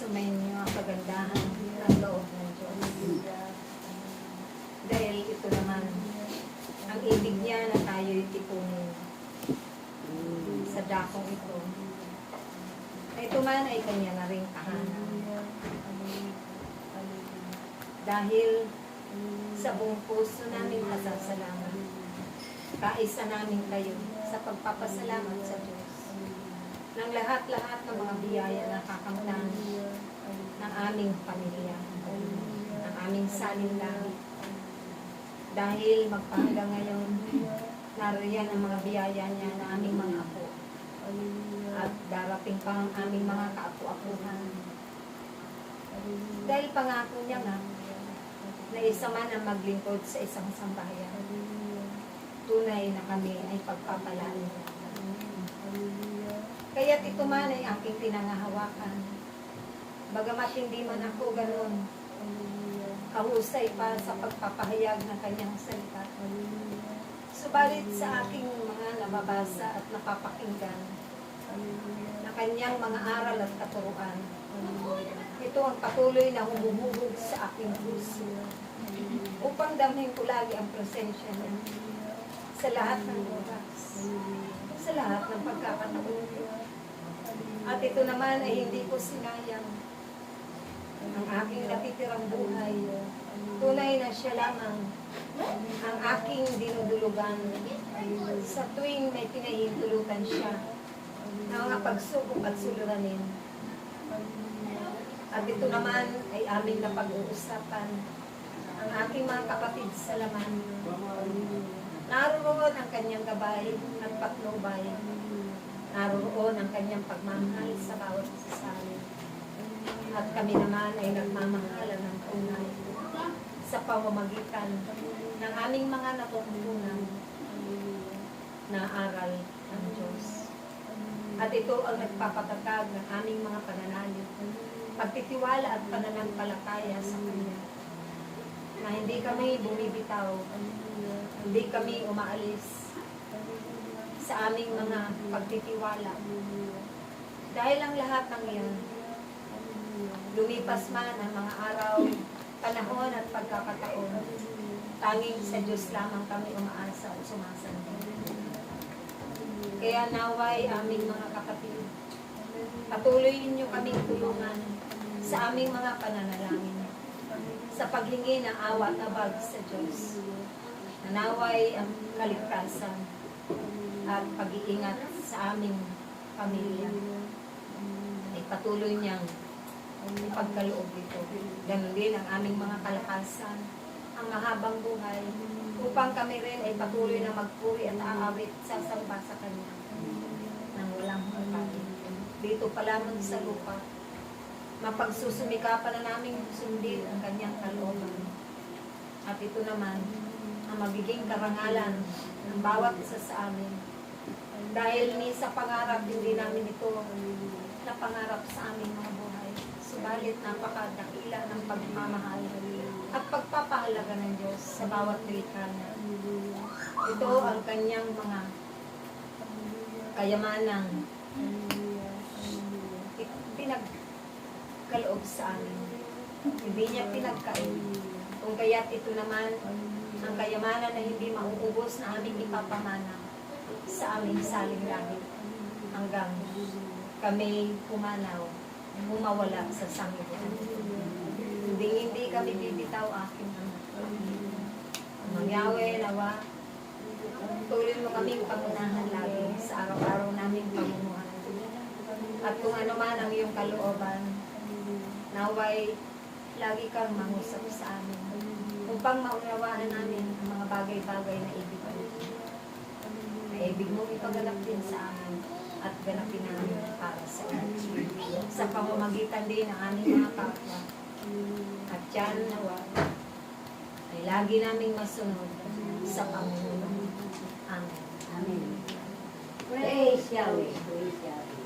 sumayin niyo ang kagandahan ng loob ng Diyos. Dahil ito naman, ang ibig niya na tayo'y tipunin sa dakong ito. Ito man ay kanya na ring tahanan. Dahil sa buong puso namin pasasalamat, kaisa namin kayo sa pagpapasalamat sa Diyos ng lahat-lahat ng mga biyaya na kakamtan ng aming pamilya, ng aming salin langit. Dahil magpahanggang ngayon, nariyan ang mga biyaya niya na aming mga apo. At darating pa ang aming mga kaapu-apuhan. Dahil pangako niya nga, na isa man ang maglingkod sa isang sambahayan, tunay na kami ay pagpapalain. Kaya't ito man ay aking pinangahawakan. Bagamat hindi man ako ganun, kahusay pa sa pagpapahayag ng kanyang salita. Subalit sa aking mga nababasa at napapakinggan, na kanyang mga aral at katuruan, ito ang patuloy na humuhubog sa aking puso upang damhin ko lagi ang presensya niya sa lahat ng oras, sa lahat ng pagkakataon. At ito naman ay hindi ko sinayang ang aking natitirang buhay. Tunay na siya lamang ang aking dinudulugan sa tuwing may pinahintulutan siya ng mga pagsubok at suliranin. At ito naman ay aming napag-uusapan ang aking mga kapatid sa laman. Naroon ang kanyang gabay at patnubay. Naroon ang kanyang pagmamahal sa bawat isa sa amin. At kami naman ay nagmamahalan ng tunay sa pamamagitan ng aming mga natutunan na aral ng Diyos. At ito ang nagpapatatag ng aming mga pananalig, pagtitiwala at pananampalataya sa Kanya. Na hindi kami bumibitaw, hindi kami umaalis sa aming mga pagtitiwala. Dahil ang lahat ng iyan, lumipas man ang mga araw, panahon at pagkakataon, tanging sa Diyos lamang kami umaasa at sumasamba. Kaya naway aming mga kapatid, patuloy ninyo kaming tulungan sa aming mga pananalangin, sa paghingi ng awa at abag sa Diyos. Naway ang kaligtasan at pag-iingat sa aming pamilya ay patuloy niyang ipagkaloob ito. Ganon din ang aming mga kalakasan, ang mahabang buhay, upang kami rin ay patuloy na magpuri at aawit sa samba sa Kanya nang walang hanggan. Dito pa lamang sa lupa, mapagsusumikapan na namin sundin ang Kanyang kalooban. At ito naman ang magiging karangalan ng bawat isa sa amin. Dahil ni sa pangarap, hindi namin ito napangarap sa aming mga buhay. Subalit napakadakila ng pagmamahal at pagpapahalaga ng Diyos sa bawat likha niya. Ito ang Kanyang mga kayamanang pinagkaloob sa amin. Hindi niya pinagkain. Kung kaya't ito naman ang kayamanan na hindi mauubos na aming ipapamana sa aming saling langit hanggang kami pumanaw, umawala sa sangibuan. Hindi kami bibitaw aking anak. Ang Yahweh, nawa, tuloy mo kaming pangunahan lagi sa araw-araw naming pamumuhay. At kung ano man ang iyong kalooban, naway lagi kang mangusap sa amin upang maunawaan namin ang mga bagay-bagay na ibig mo. Na ibig mo ipagalap din sa amin at ganapin namin para sa iyo. Sa pamamagitan din ng aming mga kapwa. At yan nawa ay lagi naming masunod sa Panginoon. Amen. Amen. Praise Yahweh. Praise Yahweh.